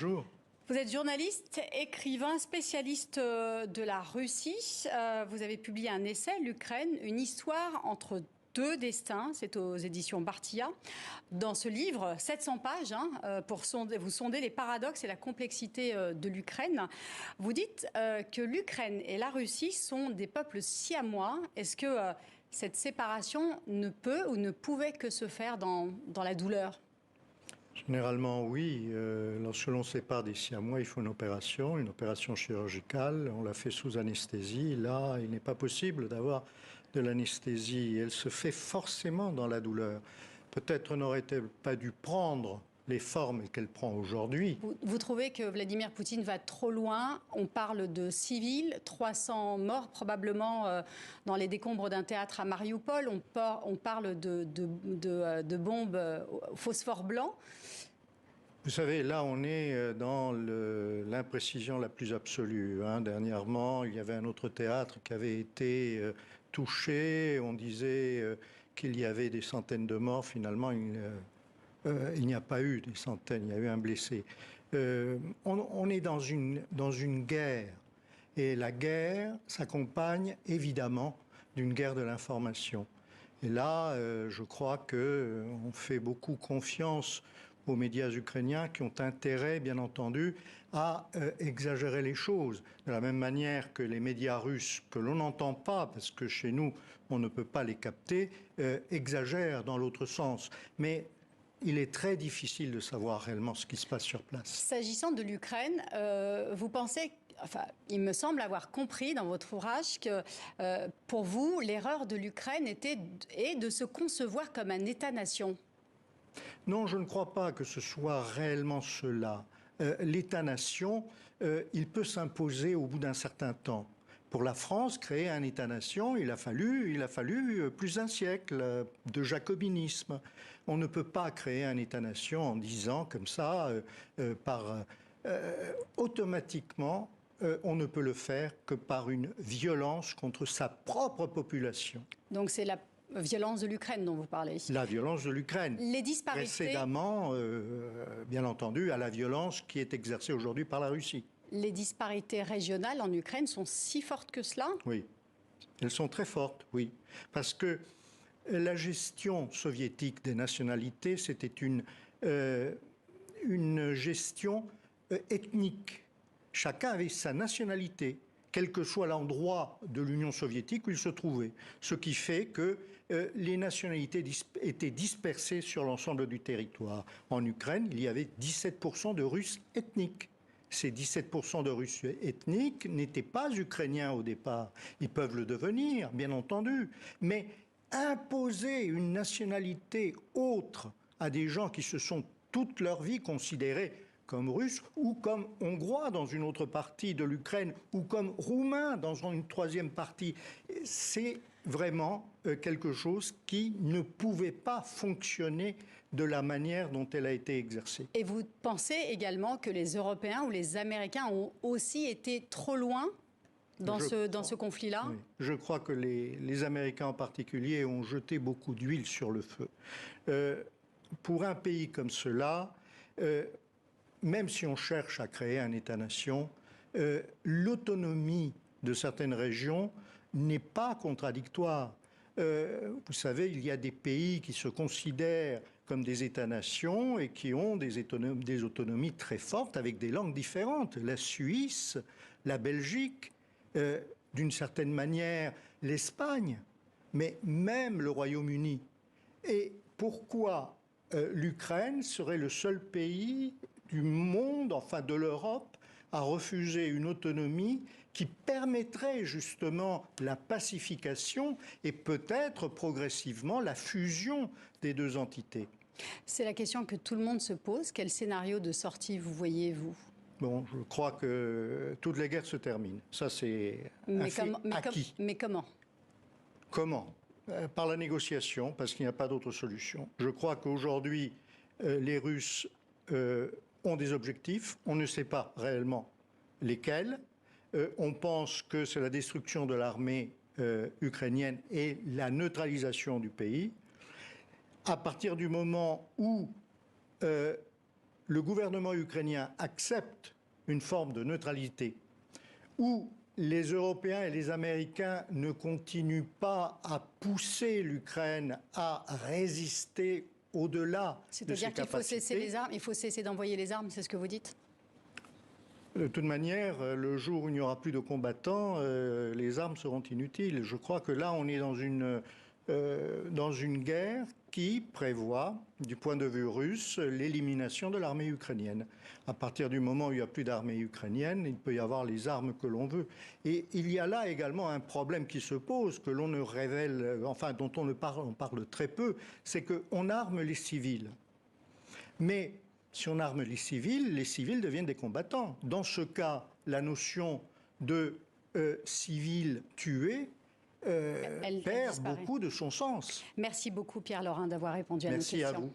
Bonjour. Vous êtes journaliste, écrivain, spécialiste de la Russie. Vous avez publié un essai, l'Ukraine, une histoire entre deux destins. C'est aux éditions Bartia. Dans ce livre, 700 pages, vous sondez les paradoxes et la complexité de l'Ukraine. Vous dites que l'Ukraine et la Russie sont des peuples siamois. Est-ce que cette séparation ne peut ou ne pouvait que se faire dans la douleur ? Généralement, oui. Lorsque l'on sépare des siamois, il faut une opération chirurgicale. On la fait sous anesthésie. Là, il n'est pas possible d'avoir de l'anesthésie. Elle se fait forcément dans la douleur. Peut-être n'aurait-elle pas dû prendre les formes qu'elle prend aujourd'hui. Vous trouvez que Vladimir Poutine va trop loin? On parle de civils, 300 morts probablement dans les décombres d'un théâtre à Mariupol. On parle de bombes au phosphore blanc. Vous savez, là, on est dans l'imprécision la plus absolue. Dernièrement, il y avait un autre théâtre qui avait été touché. On disait qu'il y avait des centaines de morts. Finalement, il n'y a pas eu des centaines, il y a eu un blessé. On est dans une guerre. Et la guerre s'accompagne évidemment d'une guerre de l'information. Et là, je crois qu'on fait beaucoup confiance aux médias ukrainiens qui ont intérêt, bien entendu, à exagérer les choses. De la même manière que les médias russes, que l'on n'entend pas, parce que chez nous, on ne peut pas les capter, exagèrent dans l'autre sens. Mais il est très difficile de savoir réellement ce qui se passe sur place. S'agissant de l'Ukraine, vous pensez, il me semble avoir compris dans votre ouvrage que pour vous, l'erreur de l'Ukraine est de se concevoir comme un État-nation. Non, je ne crois pas que ce soit réellement cela. L'État-nation, il peut s'imposer au bout d'un certain temps. Pour la France, créer un État-nation, il a fallu plus d'un siècle de jacobinisme. On ne peut pas créer un État-nation en disant comme ça, automatiquement, on ne peut le faire que par une violence contre sa propre population. Donc c'est la violence de l'Ukraine dont vous parlez. La violence de l'Ukraine. Les disparités. Précédemment, bien entendu, à la violence qui est exercée aujourd'hui par la Russie. Les disparités régionales en Ukraine sont si fortes que cela? Oui, elles sont très fortes, oui. Parce que la gestion soviétique des nationalités, c'était une gestion ethnique. Chacun avait sa nationalité, quel que soit l'endroit de l'Union soviétique où il se trouvait. Ce qui fait que les nationalités étaient dispersées sur l'ensemble du territoire. En Ukraine, il y avait 17% de Russes ethniques. Ces 17% de Russes ethniques n'étaient pas ukrainiens au départ. Ils peuvent le devenir, bien entendu. Mais imposer une nationalité autre à des gens qui se sont toute leur vie considérés comme russes ou comme hongrois dans une autre partie de l'Ukraine ou comme roumains dans une troisième partie, c'est vraiment quelque chose qui ne pouvait pas fonctionner de la manière dont elle a été exercée. Et vous pensez également que les Européens ou les Américains ont aussi été trop loin dans ce conflit-là? Oui. Je crois que les Américains en particulier ont jeté beaucoup d'huile sur le feu. Pour un pays comme cela, même si on cherche à créer un État-nation, l'autonomie de certaines régions n'est pas contradictoire. Vous savez, il y a des pays qui se considèrent comme des États-nations et qui ont des autonomies très fortes avec des langues différentes. La Suisse, la Belgique, d'une certaine manière l'Espagne, mais même le Royaume-Uni. Et pourquoi l'Ukraine serait le seul pays du monde, enfin de l'Europe, à refuser une autonomie qui permettrait justement la pacification et peut-être progressivement la fusion des deux entités? C'est la question que tout le monde se pose. Quel scénario de sortie vous voyez, vous? Bon, je crois que toutes les guerres se terminent. Ça, c'est acquis. Mais comment? Comment? Par la négociation, parce qu'il n'y a pas d'autre solution. Je crois qu'aujourd'hui, les Russes ont des objectifs. On ne sait pas réellement lesquels. On pense que c'est la destruction de l'armée ukrainienne et la neutralisation du pays. À partir du moment où le gouvernement ukrainien accepte une forme de neutralité, où les Européens et les Américains ne continuent pas à pousser l'Ukraine à résister au-delà de ses capacités. C'est-à-dire qu'il faut cesser les armes, il faut cesser d'envoyer les armes, c'est ce que vous dites? De toute manière, le jour où il n'y aura plus de combattants, les armes seront inutiles. Je crois que là, on est dans une guerre qui prévoit, du point de vue russe, l'élimination de l'armée ukrainienne. À partir du moment où il n'y a plus d'armée ukrainienne, il peut y avoir les armes que l'on veut. Et il y a là également un problème qui se pose, que l'on ne révèle, enfin dont on parle très peu, c'est qu'on arme les civils. Mais si on arme les civils deviennent des combattants. Dans ce cas, la notion de civil tué perd beaucoup de son sens. Merci beaucoup Pierre Laurin d'avoir répondu à nos questions. Merci à vous.